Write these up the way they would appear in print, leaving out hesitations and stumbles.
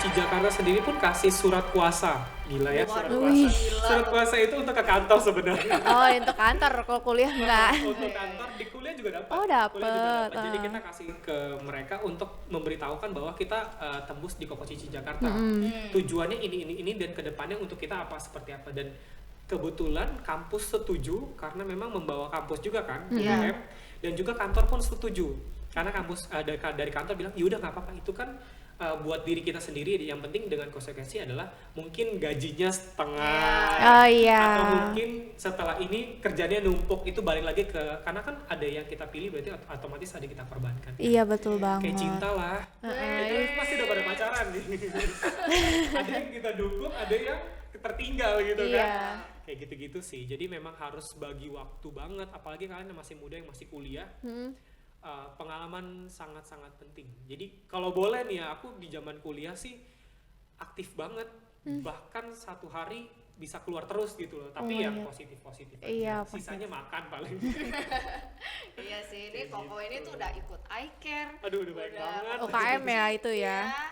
Cici Jakarta sendiri pun kasih surat kuasa. Gila ya, surat Waduh, kuasa. gila. Surat kuasa itu untuk ke kantor sebenarnya. Oh, untuk kantor, kalau kuliah enggak. Untuk kantor di kuliah juga dapat. Oh, Kuliah juga dapet. dapat. Jadi kita kasih ke mereka untuk memberitahukan bahwa kita tembus di Koko Cici Jakarta. Tujuannya ini dan kedepannya untuk kita apa seperti apa. Dan kebetulan kampus setuju karena memang membawa kampus juga kan, UGM, dan juga kantor pun setuju karena kampus dari kantor bilang yaudah nggak apa-apa, itu kan buat diri kita sendiri, yang penting dengan konsekuensi adalah mungkin gajinya setengah, Oh iya. atau mungkin setelah ini kerjanya numpuk, itu balik lagi ke, karena kan ada yang kita pilih berarti otomatis ada kita korbankan. Iya, betul banget. Kayak cinta lah, kita pasti udah pada pacaran nih. Ada yang kita dukung, ada yang tertinggal gitu Iya. kan. Kayak gitu-gitu sih. Jadi memang harus bagi waktu banget, apalagi kalian yang masih muda, yang masih kuliah. Pengalaman sangat-sangat penting. Jadi kalau boleh nih ya, aku di zaman kuliah sih aktif banget. Bahkan satu hari bisa keluar terus gitu loh. Tapi yang positif-positif aja. Iya, Sisanya makan paling. Iya sih, ini Koko ini tuh udah ikut iCare. Aduh, udah banyak banget. UKM ya itu ya. Iya,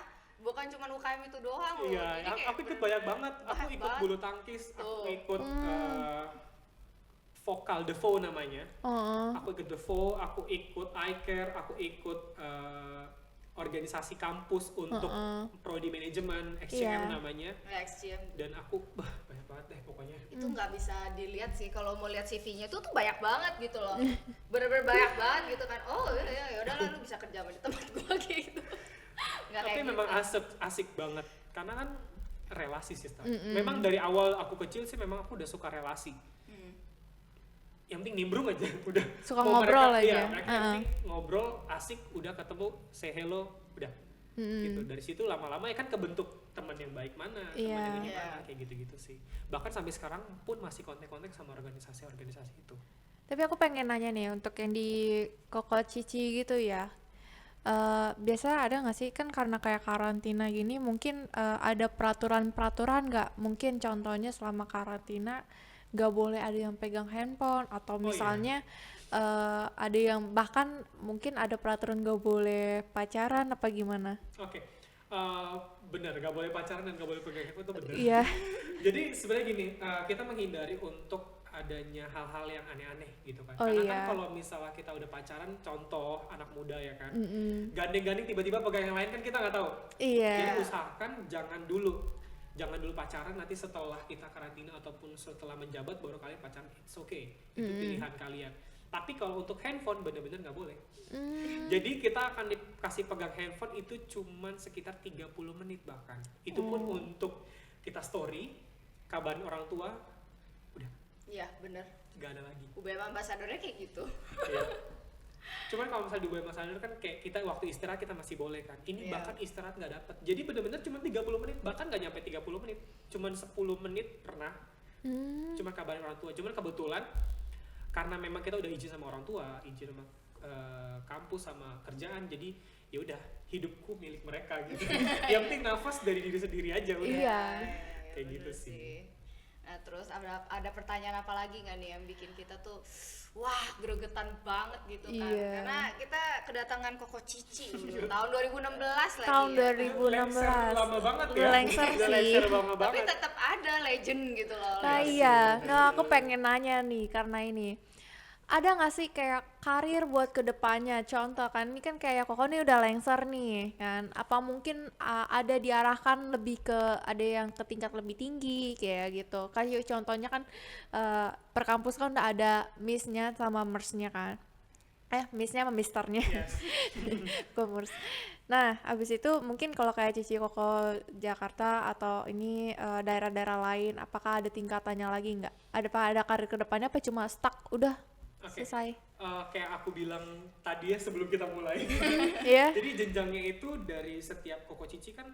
bukan cuma UKM itu doang loh. Iya, Jadi kayak aku ikut banyak banget. Aku banyak ikut banget. bulu tangkis, aku Tuh. ikut vokal The Fo namanya. Oh. Aku ikut The Fo, aku ikut iCare, aku ikut organisasi kampus untuk prodi manajemen, XCM Iya. namanya. XCM Dan aku banyak banget deh pokoknya. itu nggak bisa dilihat sih, kalau mau lihat CV-nya tuh banyak banget gitu loh. Bener-bener banyak banget gitu kan. Oh ya udahlah, lu bisa kerja di tempat gua gitu. Nggak Tapi kayak memang gitu. asik banget karena kan relasi sih. Memang dari awal aku kecil sih memang aku udah suka relasi. Yang penting nimbrung aja udah. Suka Mau ngobrol mereka, aja. Iya, mereka yang penting ngobrol asik, udah ketemu say hello udah. Gitu. Dari situ lama-lama ya kan kebentuk teman yang baik mana, teman Iya. yang gimana, kayak gitu-gitu sih. Bahkan sampai sekarang pun masih kontak-kontak sama organisasi-organisasi itu. Tapi aku pengen nanya nih, untuk yang di Koko Cici gitu ya. Biasa ada nggak sih, kan karena kayak karantina gini mungkin ada peraturan-peraturan nggak? Mungkin contohnya selama karantina nggak boleh ada yang pegang handphone, atau iya. misalnya ada yang bahkan mungkin ada peraturan nggak boleh pacaran apa gimana? Oke. Benar, gak boleh pacaran dan gak boleh pegang handphone itu benar. Iya. Jadi sebenarnya gini, kita menghindari untuk adanya hal-hal yang aneh-aneh gitu kan. Oh, Karena iya. kan kalau misalnya kita udah pacaran, contoh anak muda ya kan, gandeng-gandeng tiba-tiba pegang yang lain kan kita nggak tahu. Iya. Jadi usahakan jangan dulu pacaran, nanti setelah kita karantina ataupun setelah menjabat baru kalian pacaran, it's okay, itu pilihan kalian. Tapi kalau untuk handphone benar-benar nggak boleh. Jadi kita akan dikasih pegang handphone itu cuman sekitar 30 menit bahkan. Itu pun untuk kita story, kabarin orang tua, udah Iya bener. nggak ada lagi. UBM ambasadornya kayak gitu. Iya. Cuman kalau misalnya di UBM Masalah kan kayak kita waktu istirahat kita masih boleh kan. Ini Iya. bahkan istirahat nggak dapat. Jadi benar-benar cuma 30 menit, bahkan nggak nyampe 30 menit. Cuman 10 menit pernah. Cuma kabarin orang tua. Cuman kebetulan karena memang kita udah izin sama orang tua, izin sama kampus sama kerjaan, jadi ya udah hidupku milik mereka gitu. Yang penting nafas dari diri sendiri aja udah. Iya. Kayak bener gitu sih. Nah terus ada pertanyaan apa lagi nggak nih yang bikin kita tuh wah gregetan banget gitu kan? Iya. Karena kita kedatangan Koko Cici dulu, tahun 2016 lagi. Tahun ya. 2016. Lengser lama banget ya. Udah lengser Udah sih. lengser lama Tapi banget. tetap ada legend gitu loh. Nah iya, nah aku pengen nanya nih karena ini, ada nggak sih kayak karir buat kedepannya? Contoh kan, ini kan kayak Koko nih udah lengser nih kan, apa mungkin ada diarahkan lebih ke, ada yang ke tingkat lebih tinggi kayak gitu. Kayak contohnya kan per kampus kan udah ada Miss-nya sama Mers-nya kan. Miss-nya sama Mister-nya. Yes. Commerce. Nah, abis itu mungkin kalau kayak Cici Koko Jakarta atau ini daerah-daerah lain, apakah ada tingkatannya lagi nggak? Ada karir kedepannya apa cuma stuck udah Oke. selesai? Kayak aku bilang tadi ya sebelum kita mulai. Iya. Jadi jenjangnya itu dari setiap Koko Cici kan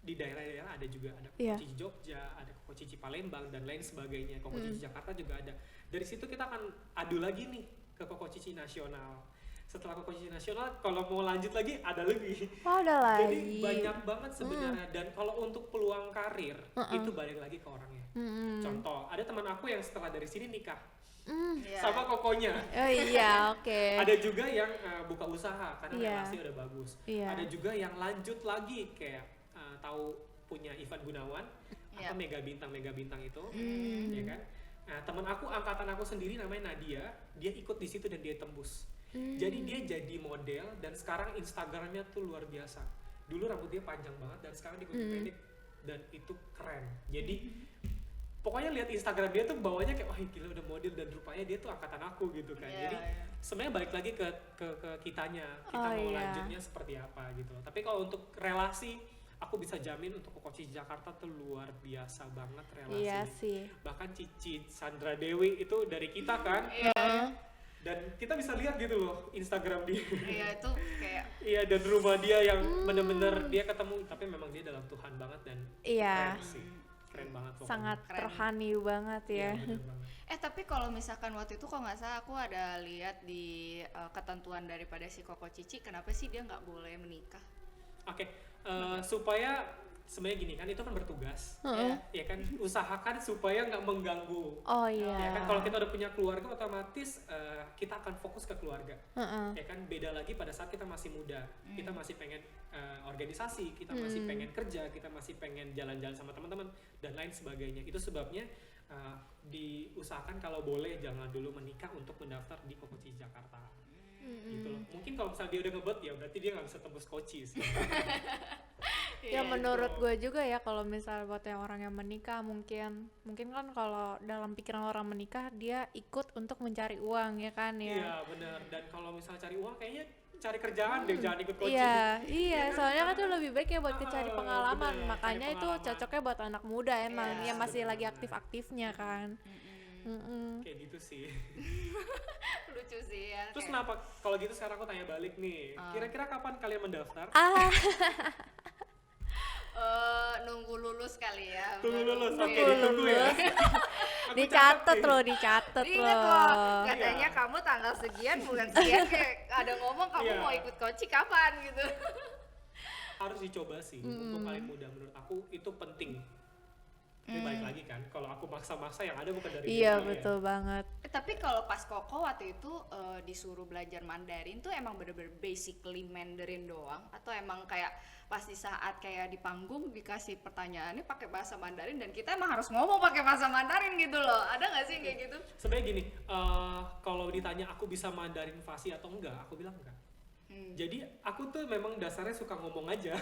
di daerah-daerah ada juga, ada Koko Iya. Cici Jogja, ada Koko Cici Palembang dan lain sebagainya. Koko Cici Jakarta juga ada. Dari situ kita akan adu lagi nih ke Koko Cici nasional. Setelah Koko Cici nasional, kalau mau lanjut lagi ada lebih. Oh, ada Jadi lagi. banyak banget sebenarnya. Dan kalau untuk peluang karir itu balik lagi ke orangnya. Contoh, ada teman aku yang setelah dari sini nikah Iya. sama kokonya. Oh iya, oke. Ada juga yang buka usaha karena Iya. relasi udah bagus. Iya. Ada juga yang lanjut lagi kayak tahu punya Ivan Gunawan Iya. atau Mega Bintang itu, ya kan? Nah, teman aku angkatan aku sendiri namanya Nadia, dia ikut di situ dan dia tembus. Jadi dia jadi model dan sekarang Instagramnya tuh luar biasa. Dulu rambut dia panjang banget dan sekarang digunting pendek dan itu keren. Jadi pokoknya lihat Instagram dia tuh bawahnya kayak wah gila udah model dan rupanya dia tuh angkatan aku gitu kan. Iya, Jadi sebenarnya balik lagi ke kitanya, kita mau lanjutnya seperti apa gitu. Tapi kalau untuk relasi aku bisa jamin untuk Koko Cici Jakarta tuh luar biasa banget relasinya. Iya sih. Bahkan Cici Sandra Dewi itu dari kita kan. Dan kita bisa lihat gitu loh Instagram dia. Iya itu kayak Iya, dan rumah dia yang bener-bener dia ketemu, tapi memang dia dalam Tuhan banget dan keren sih. Keren banget pokoknya. Sangat rohani banget ya. Iya, bener banget. tapi kalau misalkan waktu itu kok nggak salah aku ada lihat di ketentuan daripada si Koko Cici, kenapa sih dia nggak boleh menikah? Oke, supaya sebenarnya gini kan, itu kan bertugas, ya kan, usahakan supaya nggak mengganggu. Oh iya. Ya kan, kalau kita udah punya keluarga, otomatis kita akan fokus ke keluarga. Ya kan, beda lagi pada saat kita masih muda, kita masih pengen organisasi, kita masih pengen kerja, kita masih pengen jalan-jalan sama teman-teman dan lain sebagainya. Itu sebabnya diusahakan kalau boleh jangan dulu menikah untuk mendaftar di Koko Cici Jakarta. Gitu loh. Mungkin kalau misalnya dia udah ngebet ya berarti dia nggak bisa tembus Koci sih. Ya menurut gue juga ya, kalau misal buat yang orang yang menikah mungkin kan kalau dalam pikiran orang menikah dia ikut untuk mencari uang ya kan ya. Iya benar, dan kalau misalnya cari uang kayaknya cari kerjaan deh, jangan ikut Koci. Iya, soalnya kan itu lebih baik ya buat cari pengalaman, bener, makanya cari itu pengalaman. cocoknya buat anak muda emang yang masih bener. lagi aktif-aktifnya kan. Kayak gitu sih. Lucu sih ya. Terus kenapa kalau gitu sekarang aku tanya balik nih, kira-kira kapan kalian mendaftar? Nunggu lulus kali ya. Tunggu lulus, oke, Nunggu ditunggu ya. lulus. Aku Dicatat nih. loh, dicatat Ingat loh. loh, katanya kamu tanggal sekian bulan sekian kayak ada ngomong kamu Iya. mau ikut Koci kapan gitu. Harus dicoba sih, untuk paling muda menurut aku itu penting. Tapi balik lagi kan, kalau aku maksa-maksa yang ada bukan dari Iya kita, betul banget. Tapi kalau pas Koko waktu itu disuruh belajar Mandarin tuh emang bener-bener basically Mandarin doang, atau emang kayak pas di saat kayak di panggung dikasih pertanyaannya pakai bahasa Mandarin dan kita emang harus ngomong pakai bahasa Mandarin gitu loh, ada nggak sih kayak gitu? Sebenarnya gini, kalau ditanya aku bisa Mandarin fasih atau enggak, aku bilang enggak. Jadi aku tuh memang dasarnya suka ngomong aja.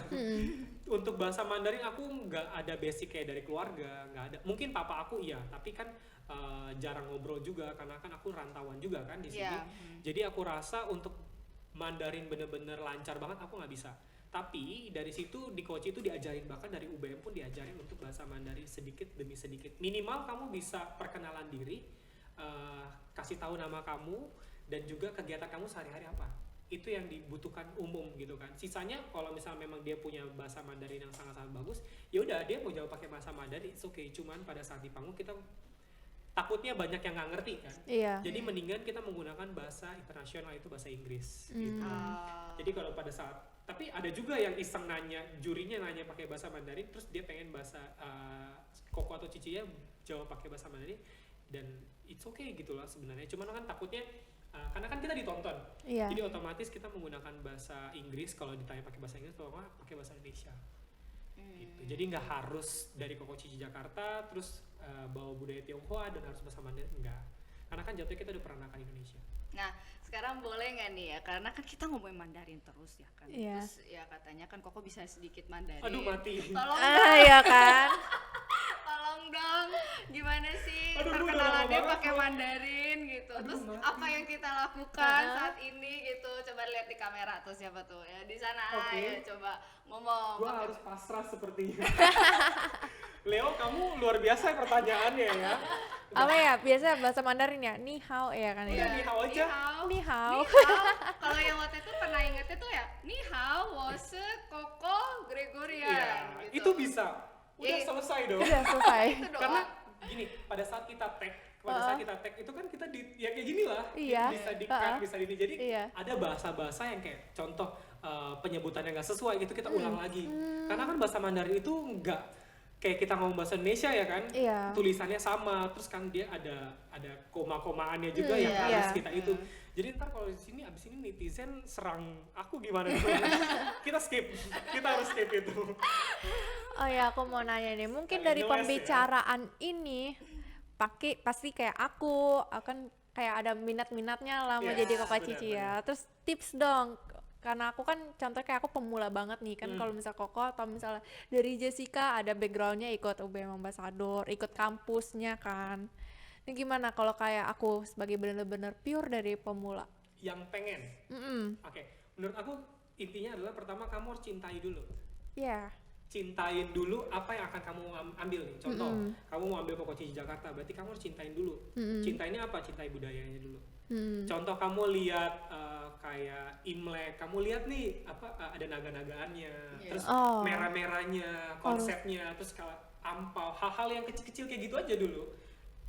Untuk bahasa Mandarin aku nggak ada basic kayak dari keluarga, nggak ada. Mungkin papa aku iya, tapi kan jarang ngobrol juga karena kan aku rantauan juga kan di sini. Iya. Jadi aku rasa untuk Mandarin bener-bener lancar banget aku nggak bisa. Tapi dari situ di Koci itu diajarin, bahkan dari UBM pun diajarin untuk bahasa Mandarin sedikit demi sedikit. Minimal kamu bisa perkenalan diri, kasih tahu nama kamu dan juga kegiatan kamu sehari-hari apa. Itu yang dibutuhkan umum gitu kan. Sisanya kalau misalnya memang dia punya bahasa Mandarin yang sangat-sangat bagus, ya udah dia mau jawab pakai bahasa Mandarin, it's okay. Cuman pada saat di panggung kita takutnya banyak yang nggak ngerti kan. Iya. Jadi mendingan kita menggunakan bahasa internasional, itu bahasa Inggris gitu. Jadi kalau pada saat, tapi ada juga yang iseng nanya, jurinya nanya pakai bahasa Mandarin, terus dia pengen bahasa Koko atau Cici ya jawab pakai bahasa Mandarin, dan it's okay gitu lah sebenarnya. Cuman kan takutnya karena kan kita ditonton, Iya. jadi otomatis kita menggunakan bahasa Inggris kalau ditanya pakai bahasa Inggris, kalau nggak pakai bahasa Indonesia. Gitu. Jadi nggak harus dari Koko Cici Jakarta terus bawa budaya Tionghoa dan harus bahasa Mandarin, enggak. Karena kan jatuhnya kita udah peranakan Indonesia. Nah sekarang boleh nggak nih ya, karena kan kita ngomongin Mandarin terus ya kan. Iya. Terus ya katanya kan Koko bisa sedikit Mandarin. Aduh mati. Tolong Iya kan. tolong dong, gimana sih Aduh, lu udah perkenalannya lama pakai banget, Mandarin gitu. Aduh, Terus mati. apa yang kita lakukan saat ini gitu, coba lihat di kamera tuh siapa tuh ya di sana. Oke. Ya coba ngomong. Gua harus pasrah sepertinya. Leo, kamu luar biasa ya pertanyaannya ya. Apa ya? Biasa bahasa Mandarin ya? Ni hao ya kan Udah ya. ni hao aja. Ni hao. Kalau yang waktu itu pernah ingetnya tuh ya, ni hao, wose, Koko, Gregorian. Iya, gitu. itu bisa. Udah Ya, selesai dong. Udah selesai. Itu doang. Karena gini, pada saat kita tag, itu kan kita ya kayak gini lah. Iya. Bisa di-cut, bisa di jadi Iya. ada bahasa-bahasa yang kayak contoh penyebutannya nggak sesuai gitu kita ulang lagi. Karena kan bahasa Mandarin itu kayak kita ngomong bahasa Indonesia ya kan, Iya. tulisannya sama, terus kan dia ada koma-komaannya juga yang iya. harus kita itu. Jadi ntar kalau di sini abis ini netizen serang aku gimana? Kita skip, kita harus skip itu. Oh ya, aku mau nanya nih, mungkin Agak dari jelas pembicaraan ini pasti kayak aku akan kayak ada minat-minatnya lah mau Yes, jadi Koko Cici ya. benar. Terus tips dong, karena aku kan contoh kayak aku pemula banget nih kan, kalau misal Koko atau misalnya dari Jessica ada backgroundnya ikut UBM Ambassador, ikut kampusnya kan. Ini gimana kalau kayak aku sebagai bener-bener pure dari pemula? Yang pengen, oke, menurut aku intinya adalah pertama kamu harus cintai dulu. Iya. Cintain dulu apa yang akan kamu ambil nih. Contoh, kamu mau ambil Koko Cici Jakarta, berarti kamu harus cintain dulu. Cintainnya apa? Cintai budayanya dulu. Contoh kamu lihat kayak Imlek, kamu lihat nih ada naga-nagaannya, terus merah-merahnya, konsepnya, terus kalau ampau, hal-hal yang kecil-kecil kayak gitu aja dulu.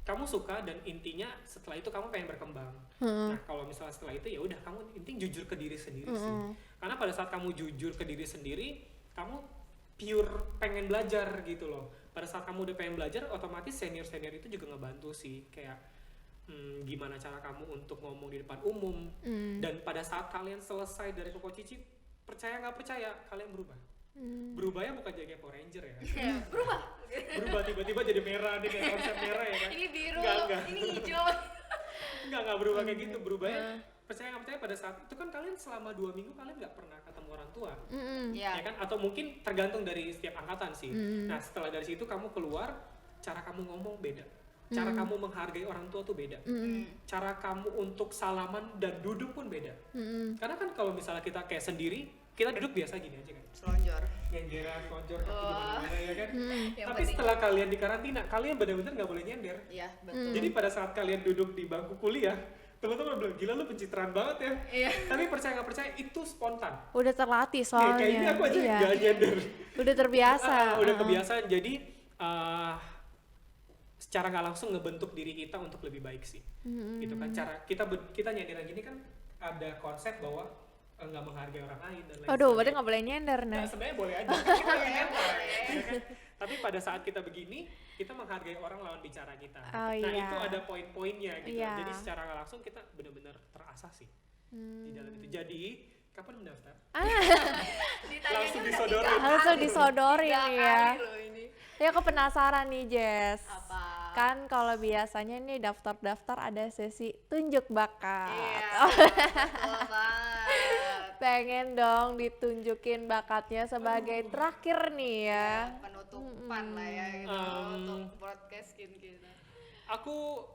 Kamu suka dan intinya setelah itu kamu pengen berkembang. Nah kalau misalnya setelah itu ya udah kamu intinya jujur ke diri sendiri sih. Karena pada saat kamu jujur ke diri sendiri, kamu pure pengen belajar gitu loh. Pada saat kamu udah pengen belajar, otomatis senior-senior itu juga ngebantu sih. Kayak gimana cara kamu untuk ngomong di depan umum. Dan pada saat kalian selesai dari Koko Cici, percaya nggak percaya, kalian berubah. Berubahnya bukan jadi kayak Power Ranger ya. Berubah tiba-tiba jadi merah, dia kayak konsep merah ya kan. Ini biru, Enggak. ini hijau. Enggak berubah kayak gitu. Berubahnya percaya nggak percaya pada saat itu kan kalian selama 2 minggu kalian nggak pernah ketemu orang tua. Ya kan, atau mungkin tergantung dari setiap angkatan sih. Nah setelah dari situ kamu keluar, cara kamu ngomong beda, cara kamu menghargai orang tua tuh beda, cara kamu untuk salaman dan duduk pun beda. Karena kan kalau misalnya kita kayak sendiri, kita duduk biasa gini aja kan, Selonjor. nyenderan, selonjor kaki di mana-mana ya kan. Yang Tapi penting- setelah kalian di karantina, kalian benar-benar nggak boleh nyender. Iya, betul. Jadi pada saat kalian duduk di bangku kuliah, teman-teman bilang gila lu pencitraan banget ya. Iya. Tapi percaya nggak percaya itu spontan. Udah terlatih Nih, soalnya. kayak ini aku aja Iya. nggak nyender. Udah terbiasa. Udah kebiasaan. Jadi secara nggak langsung ngebentuk diri kita untuk lebih baik sih. Gitu kan cara kita nyender gini kan ada konsep bahwa nggak menghargai orang lain dan lain Aduh, berarti nggak boleh nyender Nah, nih. sebenarnya boleh aja. Kita lagi nyantai, ya kan? Tapi pada saat kita begini, kita menghargai orang lawan bicara kita. Oh, Nah, iya. itu ada poin-poinnya gitu. Iya. Jadi secara nggak langsung kita benar-benar terasah sih di dalam itu. Jadi, kapan mendaftar? Ditanya Langsung juga disodorin. tiga Langsung kali. disodorin Tiga ya. kali loh ini. Ya aku penasaran nih Jess. Apa? Kan kalau biasanya nih daftar-daftar ada sesi tunjuk bakat. Iya, betul banget. Pengen dong ditunjukin bakatnya sebagai terakhir nih ya. Penutupan lah ya gitu untuk broadcast kita. Aku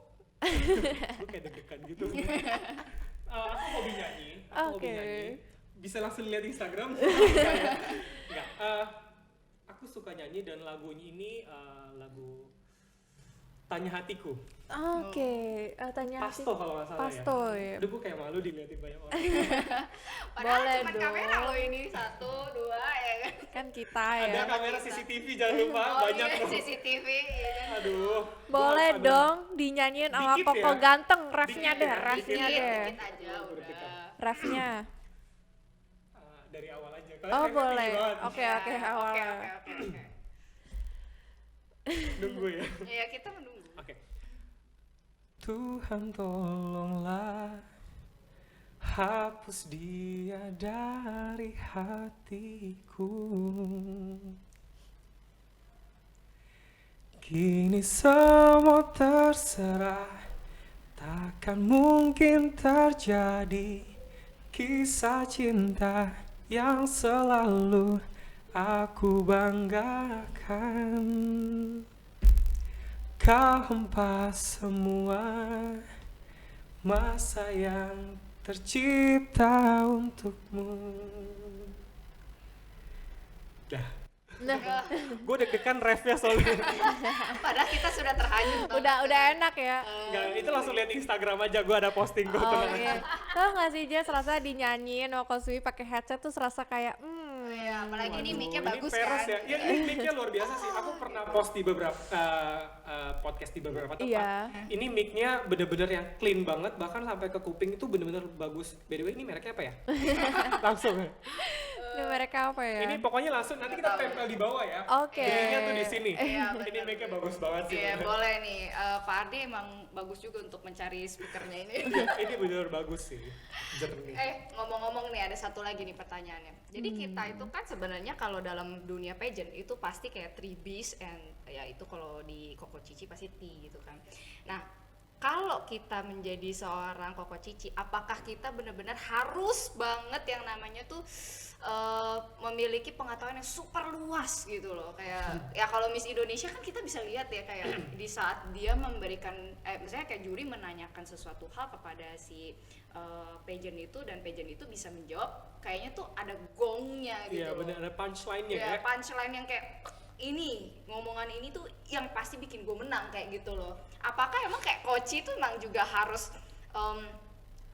kayak deg-degan gitu. Aku hobi nyanyi. Aku hobi Oke. nyanyi. Bisa langsung lihat Instagram. Enggak. Aku suka nyanyi dan lagunya ini lagu Tanya Hatiku. Oke, tanya Pasto kalau nggak salah Pasto ya. ya. Aduh, gue kayak malu diliatin banyak orang. Padahal Boleh cuma dong. kamera loh ini 1, 2 ya kan. Kan kita Ada ya. kamera CCTV jangan lupa, Oh banyak iya, loh. CCTV ya kan. Aduh. Boleh Aduh. dong dinyanyiin sama Dikit Koko ya. ganteng, refnya Dikit deh, ya, refnya dikit. deh. Dikit aja Oh, udah. Refnya. Dari awal aja. Oh Kayaknya boleh. tinggi banget. Oke Ya, oke awalnya. Oke. Nunggu ya. Ya kita menunggu. Oke. Tuhan tolonglah hapus dia dari hatiku. Kini semua terserah, takkan mungkin terjadi kisah cinta yang selalu aku banggakan. Kau hempas semua masa yang tercipta untukmu. Dah. Nah, Gue deg-degan refnya soalnya. Padahal kita sudah terhanyut. tau. udah enak ya. Enggak, itu langsung lihat Instagram aja, gue ada posting gue Oh tenang aja. iya. Tau gak sih Jess, serasa dinyanyiin Wakosui pakai headset tuh serasa kayak Iya, apalagi ini Waduh, mic-nya ini bagus peres kan. ya. Ya, ini mic-nya luar biasa sih. Aku pernah post di beberapa podcast di beberapa tempat. Iya. Ini mic-nya bener-bener yang clean banget, bahkan sampai ke kuping itu bener-bener bagus. By the way, ini mereknya apa ya? Langsung ya. ini mereka apa ya? Ini pokoknya langsung nanti kita tempel di bawah ya. Oke. Belinya tuh di sini. Iya, Ini benar, make-nya benar. bagus banget sih. Iya, boleh nih. Pak Ardi emang bagus juga untuk mencari speakernya ini. Ini benar bagus sih. Jernih. Ngomong-ngomong nih, ada satu lagi nih pertanyaannya. Jadi kita itu kan sebenarnya kalau dalam dunia pageant itu pasti kayak 3 Bs and ya itu kalau di Koko Cici pasti T gitu kan. Nah, kalau kita menjadi seorang Koko Cici, apakah kita benar-benar harus banget yang namanya tuh memiliki pengetahuan yang super luas gitu loh, kayak ya kalau Miss Indonesia kan kita bisa lihat ya kayak di saat dia memberikan misalnya kayak juri menanyakan sesuatu hal kepada si pageant itu dan pageant itu bisa menjawab, kayaknya tuh ada gongnya gitu. Iya benar, ada punchline-nya ya, ya. punchline yang kayak ini ngomongan ini tuh yang pasti bikin gue menang kayak gitu loh. Apakah emang kayak Koci tuh emang juga harus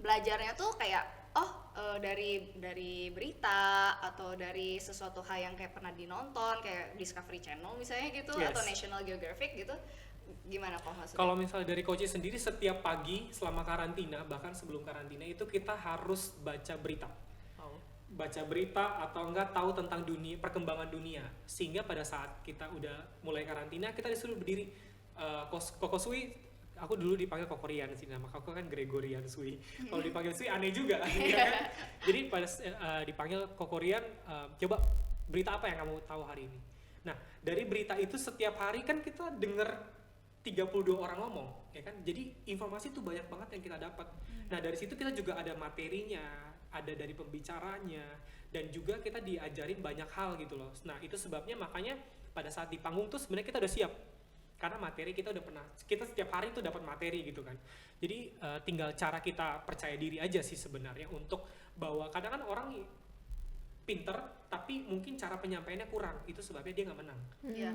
belajarnya tuh kayak dari berita atau dari sesuatu hal yang kayak pernah dinonton kayak Discovery Channel misalnya gitu, Yes. atau National Geographic gitu, gimana kok maksudnya? Kalau misalnya dari Koci sendiri setiap pagi selama karantina bahkan sebelum karantina itu kita harus baca berita. Baca berita atau enggak tahu tentang dunia, perkembangan dunia, sehingga pada saat kita udah mulai karantina kita disuruh berdiri. Koko Sui, aku dulu dipanggil Kokorian sih, nama aku kan Gregorian Sui. Kalau dipanggil Sui aneh juga, ya kan? Jadi pada dipanggil Kokorian, coba berita apa yang kamu tahu hari ini? Nah, dari berita itu setiap hari kan kita denger 32 orang ngomong, ya kan? Jadi informasi itu banyak banget yang kita dapat. Nah, dari situ kita juga ada materinya, ada dari pembicaranya, dan juga kita diajarin banyak hal gitu loh. Nah, itu sebabnya makanya pada saat di panggung tuh sebenarnya kita udah siap. Karena materi kita udah pernah, kita setiap hari tuh dapat materi gitu kan. Jadi tinggal cara kita percaya diri aja sih sebenarnya untuk bahwa kadang kan orang pinter tapi mungkin cara penyampaiannya kurang, itu sebabnya dia nggak menang.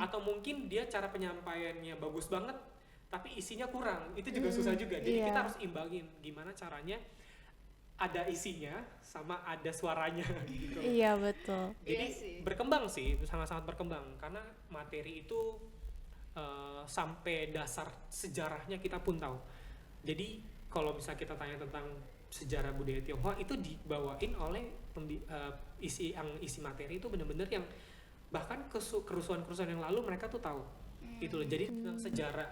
Atau mungkin dia cara penyampaiannya bagus banget tapi isinya kurang, itu juga susah juga. Jadi kita harus imbangin gimana caranya ada isinya sama ada suaranya gitu. Iya betul. Jadi Iya sih. berkembang sih, sangat-sangat berkembang karena materi itu sampai dasar sejarahnya kita pun tahu. Jadi kalau misalnya kita tanya tentang sejarah budaya Tionghoa itu dibawain oleh isi materi itu benar-benar yang bahkan kerusuhan-kerusuhan yang lalu mereka tuh tahu. Itu loh. Jadi tentang sejarah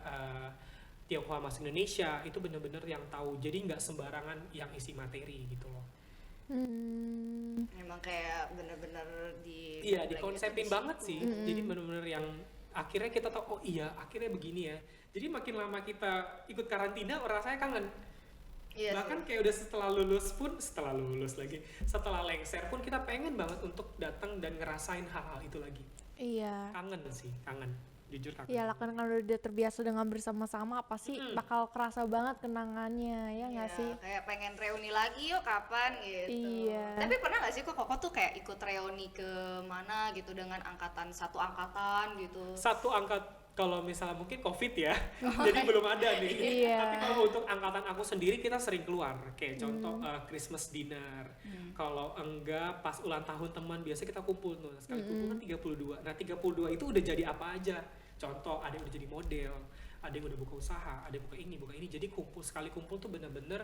Tionghoa Mas Indonesia itu benar-benar yang tahu. Jadi nggak sembarangan yang isi materi gitu loh. Emang kayak bener-bener Iya, dikonsepin banget sih. Jadi benar-benar yang akhirnya kita tahu, oh iya akhirnya begini ya. Jadi makin lama kita ikut karantina rasanya kangen. Iya Bahkan kayak udah setelah lulus lagi, setelah lengser pun kita pengen banget untuk datang dan ngerasain hal-hal itu lagi. Iya. Kangen sih, kangen. Jujur kangen. Iya lah, kan kalau udah terbiasa dengan bersama-sama pasti bakal kerasa banget kenangannya, ya nggak sih? kayak pengen reuni lagi yuk kapan gitu. Iya. Tapi pernah nggak sih kok Koko tuh kayak ikut reuni ke mana gitu dengan satu angkatan gitu? Satu angkat, kalau misalnya mungkin COVID ya, jadi belum ada nih. Iya. Tapi kalau untuk angkatan aku sendiri kita sering keluar, kayak contoh Christmas dinner. Kalau enggak pas ulang tahun teman biasa kita kumpul tuh. Sekali kumpul kan 32. Nah 32 itu udah jadi apa aja. Contoh ada yang udah jadi model, ada yang udah buka usaha, ada yang buka ini. Jadi sekali kumpul tuh bener-bener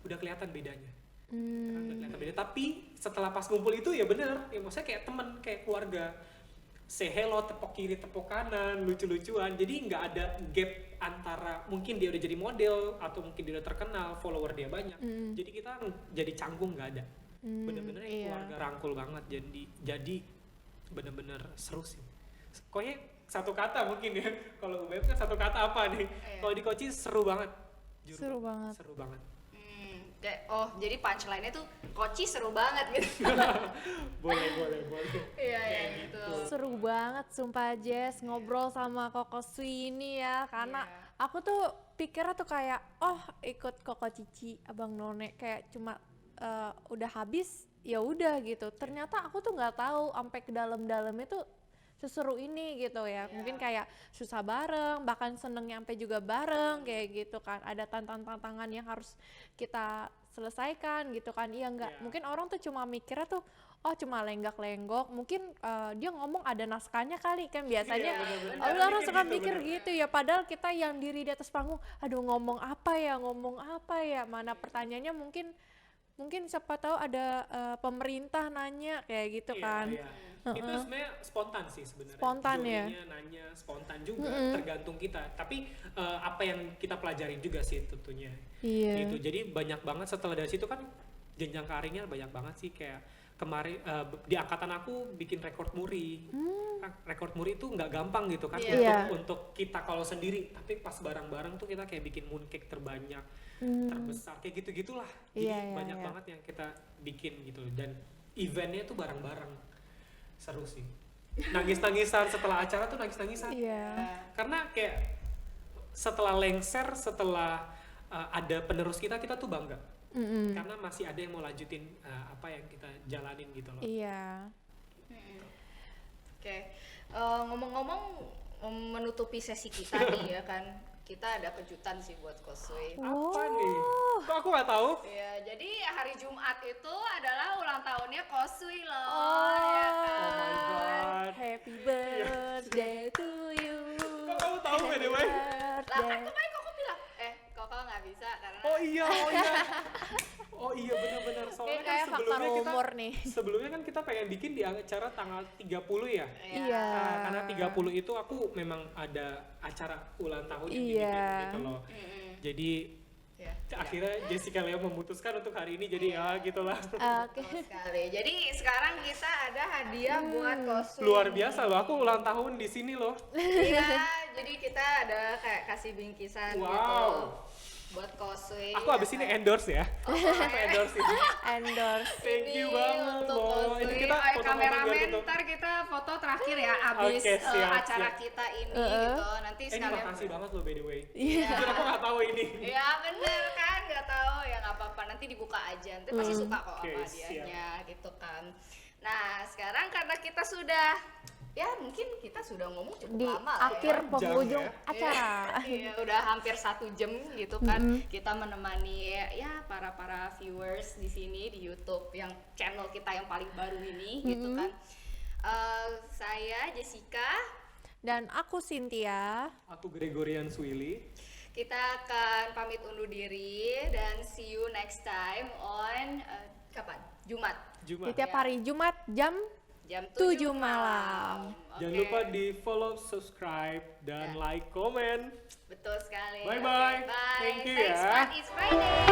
udah kelihatan bedanya. Udah kelihatan beda. Tapi setelah pas kumpul itu ya bener, ya maksudnya kayak temen, kayak keluarga. Say hello, tepok kiri, tepok kanan, lucu-lucuan. Jadi nggak ada gap antara mungkin dia udah jadi model atau mungkin dia udah terkenal, follower dia banyak. Jadi kita jadi canggung nggak ada. Bener-bener keluarga rangkul banget. Jadi bener-bener seru sih. Pokoknya satu kata mungkin ya. Kalau UBM kan satu kata apa nih? Kalau di Koci seru banget. Seru banget. Seru banget. Jadi punchline-nya tuh Koci seru banget gitu. boleh. Iya gitu. Seru banget sumpah Jess ngobrol sama Koko Sui ini ya, karena aku tuh pikirnya tuh kayak ikut Koko Cici Abang None kayak cuma udah habis ya udah gitu. Ternyata aku tuh nggak tahu sampai ke dalam-dalamnya tuh seseru ini gitu ya. Mungkin kayak susah bareng, bahkan seneng nyampe juga bareng kayak gitu kan. Ada tantangan-tantangan yang harus kita selesaikan gitu kan. Iya enggak, mungkin orang tuh cuma mikirnya tuh cuma lenggak-lenggok, mungkin dia ngomong ada naskahnya kali kan biasanya. Orang suka mikir gitu ya, padahal kita yang diri di atas panggung, aduh ngomong apa ya, mana pertanyaannya mungkin mungkin siapa tahu ada pemerintah nanya kayak gitu kan. Iya. Itu sebenarnya spontan sih sebenarnya. Spontan ya? Jurinya nanya spontan juga, tergantung kita. Tapi apa yang kita pelajarin juga sih tentunya. Iya. Gitu. Jadi banyak banget setelah dari situ kan jenjang karirnya banyak banget sih, kayak kemarin di angkatan aku bikin rekor muri. Rekor muri itu nggak gampang gitu kan Iya. untuk kita kalau sendiri, tapi pas bareng-bareng tuh kita kayak bikin mooncake terbanyak, terbesar, kayak gitu-gitulah. Jadi Iya, banyak iya. banget yang kita bikin gitu, dan eventnya tuh bareng-bareng, seru sih. Nangis-nangisan setelah acara tuh, nangis-nangisan. Iya. Karena kayak setelah lengser, setelah ada penerus kita tuh bangga. Karena masih ada yang mau lanjutin apa yang kita jalanin gitu loh. Iya. Oke, ngomong-ngomong menutupi sesi kita nih ya kan, kita ada kejutan sih buat Kosui. Apa nih? Kok aku nggak tahu? Ya, jadi hari Jumat itu adalah ulang tahunnya Kosui loh. Oh, ya kan? Oh my god. Happy birthday to you. Kok kamu tahu by the way? Lah kan kemarin Koko bilang, Koko nggak bisa karena Oh iya. Oh iya benar-benar, soalnya Kayak kan faktor sebelumnya umur nih. sebelumnya kan kita pengen bikin di acara tanggal 30 ya. Iya. Karena 30 itu aku memang ada acara ulang tahun yang Iya. dibikin gitu loh. Jadi ya, akhirnya Jessica Leo memutuskan untuk hari ini, jadi ya gitulah. Oke. betul sekali. Jadi sekarang kita ada hadiah buat Kosui. Luar biasa loh, aku ulang tahun di sini loh. Iya, jadi kita ada kayak kasih bingkisan gitu Wow. buat Kosui. Aku abis ini endorse ya. Aku endorse ini. Endorse. Thank you banget untuk loh. Kosui. Ini kita Ayo foto-foto kameramen, biar gitu. ntar kita foto terakhir ya abis Oke, siap, acara siap. kita ini gitu. Nanti Ini sekalian. makasih banget loh by the way. Iya. Jujur aku gak tahu ini. Ya bener kan, nggak tahu ya nggak apa-apa. Nanti dibuka aja, nanti pasti suka kok Oke, sama hadiahnya gitu kan. Nah sekarang karena kita sudah, ya mungkin kita sudah ngomong cukup Di lama lah akhir ya. penghujung Jam ya. acara. Iya, udah hampir 1 jam gitu kan. Kita menemani ya para viewers di sini di YouTube yang channel kita yang paling baru ini gitu kan. Saya Jessica, Dan aku Cynthia. Aku Gregorian Swili. kita akan pamit undur diri dan see you next time on kapan? Jumat Jumat. Setiap hari Jumat jam jam 7 7 malam. Jangan Oke. lupa di follow, subscribe, dan like, comment. Betul sekali. Bye-bye. Oke, bye. Thank you Thanks, ya. Fun is Friday.